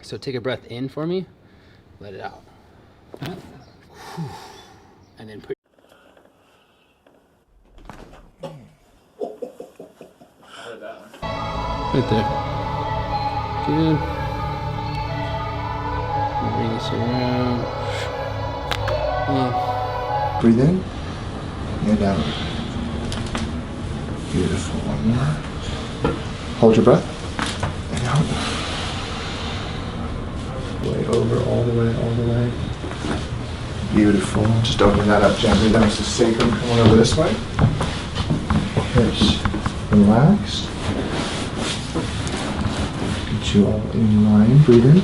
So take a breath in for me, let it out. And then put. Right there. Good. Bring this around. Breathe in and out. Beautiful. One more. Hold your breath and out. Way over, all the way. Beautiful. Just open that up gently. That was the sacrum. Come on over this way. Hips relaxed. Get you all in line. Breathe in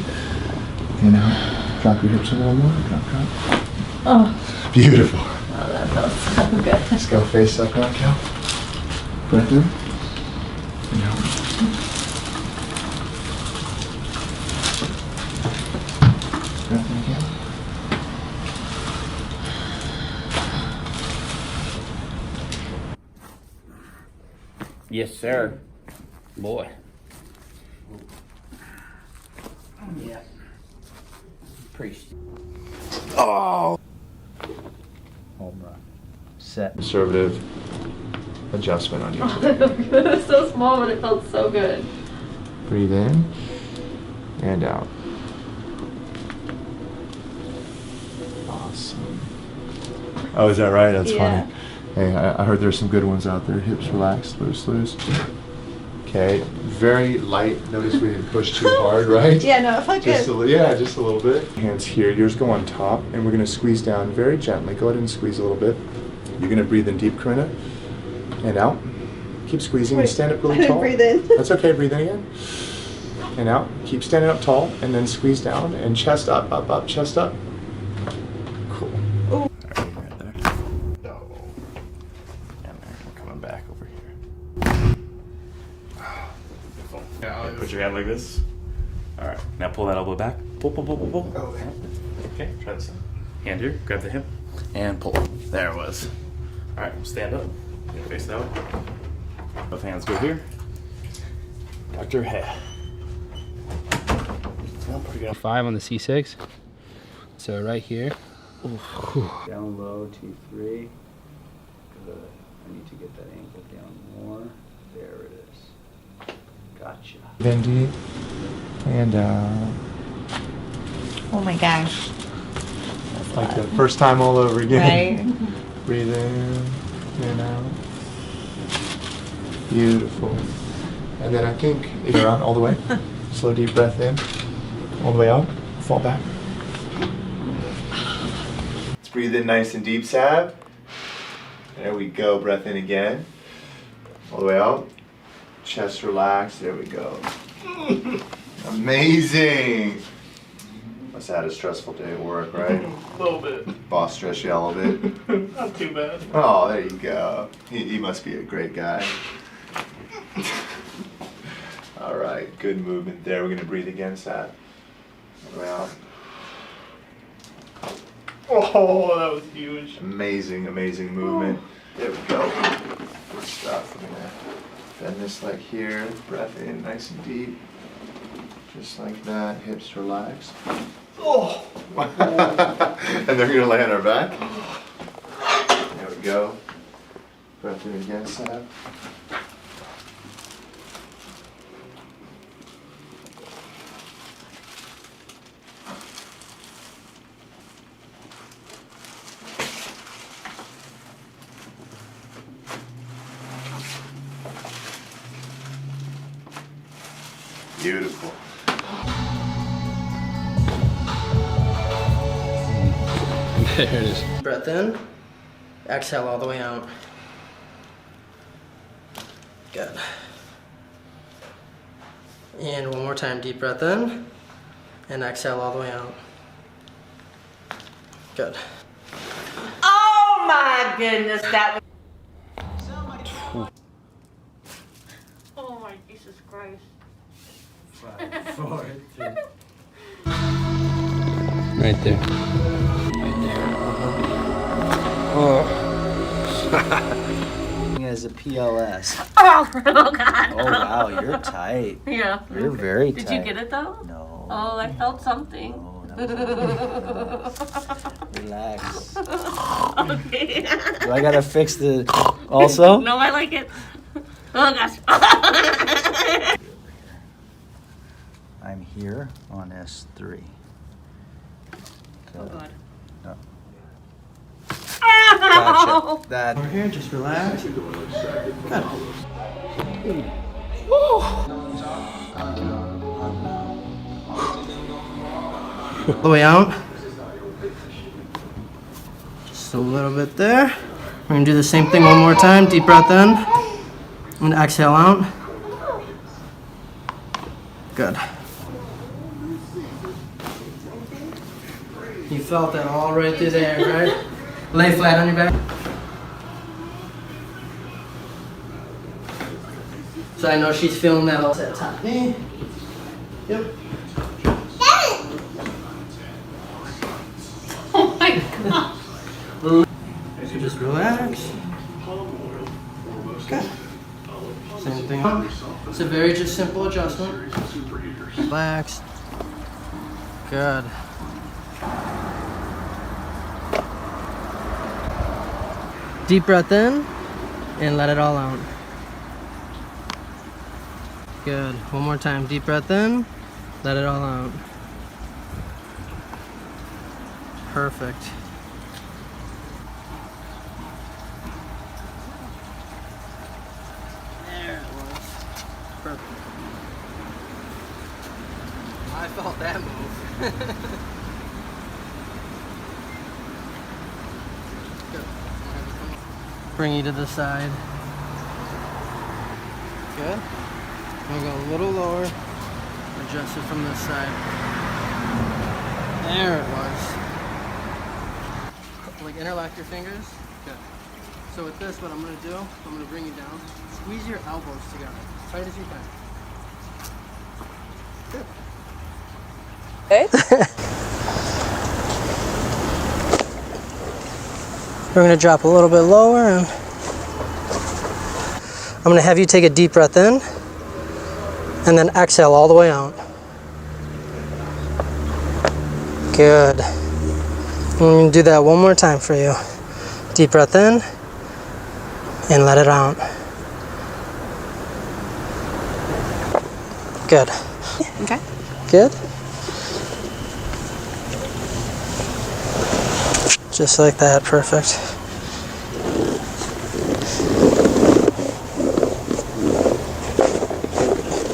and out. Drop your hips a little more. Drop. Oh. Beautiful. Oh, that felt so good. Let's go face up now, Cal. Breath in and out. Breath in again. Yes, sir. Boy. Yeah. Priest. Oh. Hold on. Set. Conservative adjustment on you. It was so small, but it felt so good. Breathe in and out. Awesome. Oh, is that right? That's funny. Hey, I heard there's some good ones out there. Hips relaxed, loose. Okay, very light. Notice we didn't push too hard, right? Yeah, no, it felt Just good. just a little bit. Hands here. Yours go on top, and we're going to squeeze down very gently. Go ahead and squeeze a little bit. You're going to breathe in deep, Corinna, and out. Keep squeezing. And stand up really tall. Breathe in. That's okay. Breathe in again. And out. Keep standing up tall, and then squeeze down, and chest up, chest up. Cool. Ooh. Right there. No. And then we're coming back over here. Yeah, put your hand like this. All right, now pull that elbow back. Pull. Oh, Okay, try this. Hand here, grab the hip, and pull. There it was. All right, stand up. Face that way. Both hands go here. Tuck your head. Well, pretty good. 5 on the C6. So right here. Down low, 2, 3. Good. I need to get that ankle down more. There it is. Gotcha. Then deep and out. Oh my gosh. Like the first time all over again. Right? Breathe in and out. Beautiful. And then I think if you're on all the way, slow deep breath in, all the way out, fall back. Let's breathe in nice and deep, Sab. There we go. Breath in again. All the way out. Chest relaxed. There we go. Amazing. Must have had a stressful day at work, right? A little bit. Boss stress you a little bit. Not too bad. Oh, there you go. He must be a great guy. All right, good movement there. We're gonna breathe again, Sat. All the way out. Oh, that was huge. Amazing movement. There we go. Good stuff. We're gonna bend this leg here. Breath in, nice and deep. Just like that. Hips relaxed. Oh! And then we're gonna lay on our back. There we go. Breath in again, Sat. Beautiful. There it is. Breath in, exhale all the way out. Good. And one more time, deep breath in, and exhale all the way out. Good. Oh my goodness, that was... Oh my Jesus Christ. 5, 4, 3. Right there. Oh. As a PLS. Oh God. Oh wow, you're tight. Yeah. You're very Did tight. you get it though? No. Oh, I felt something. Oh, that was relax. Okay. Do I gotta fix the also? No, I like it. Oh gosh. I'm here on S3. Oh god. No. Ow! Gotcha. That. Over here, just relax. Good. All the way out. Just a little bit there. We're gonna do the same thing one more time. Deep breath in. And exhale out. Good. You felt that all right through there, right? Lay flat on your back. So I know she's feeling that all at the top knee. Yep. Oh my god. So just relax. Okay. Same thing. It's a very just simple adjustment. Relax. Good. Deep breath in and let it all out. Good. One more time. Deep breath in, let it all out. Perfect. There it was. Perfect. I felt that move. Good. Bring you to the side. Good. I'm gonna go a little lower. Adjust it from this side. There it was. Like interlock your fingers. Good. So with this, what I'm gonna do, I'm gonna bring you down. Squeeze your elbows together, tight as you can. Good. Okay. We're gonna drop a little bit lower and I'm gonna have you take a deep breath in and then exhale all the way out. Good. I'm gonna do that one more time for you. Deep breath in and let it out. Good. Okay. Good. Just like that, perfect.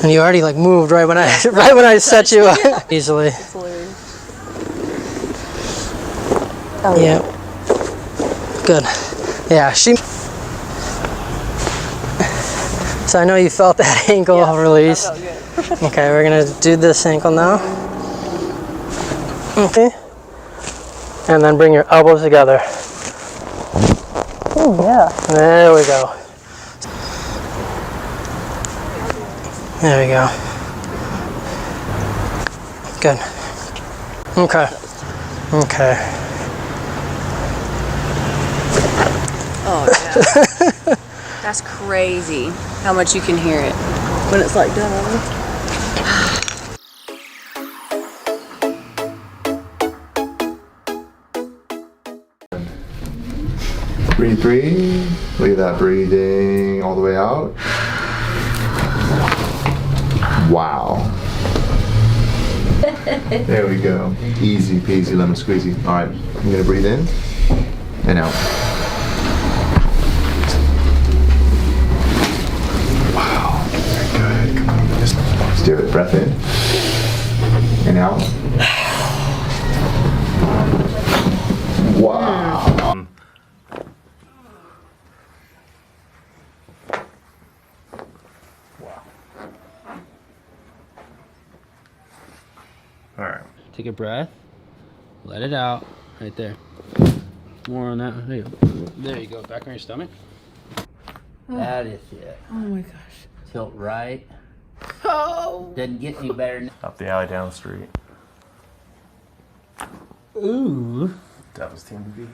And you already like moved right when I set you up easily. It's hilarious. Oh, Yeah. Good. Yeah, she. So I know you felt that ankle release. That felt good. Okay, we're gonna do this ankle now. Okay. And then bring your elbows together. Oh, yeah. There we go. There we go. Good. Okay. Okay. Oh, yeah. That's crazy how much you can hear it when it's like done. Breathe, breathe. Look at that, breathing all the way out. Wow. There we go. Easy peasy lemon squeezy. All right, I'm gonna breathe in and out. Wow, very good. Come on, let's do it. Breath in and out. Wow. All right. Take a breath. Let it out. Right there. More on that. There you go. There you go. Back on your stomach. That is it. Oh my gosh. Tilt right. Oh. Doesn't get any better than Up the alley, down the street. Ooh. That was Team B.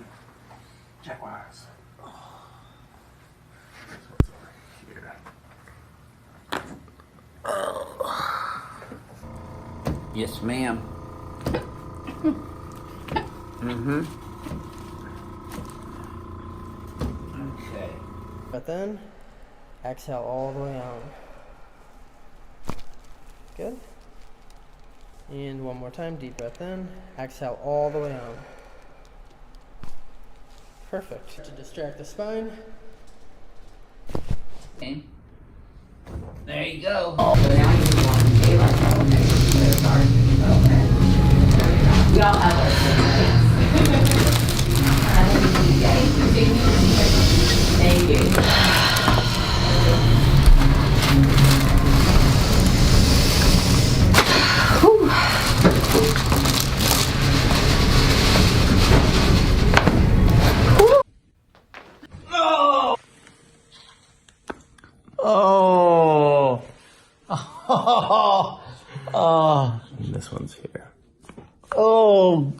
Jaguars. Yes, ma'am. Mm-hmm. Okay. Breath in. Exhale all the way out. Good. And one more time, deep breath in. Exhale all the way out. Perfect. To distract the spine. Okay. There you go. So now you want to stay like that when they start. Okay. We all have our things. Thank you. Oh. Oh. Oh. And this one's here. Oh.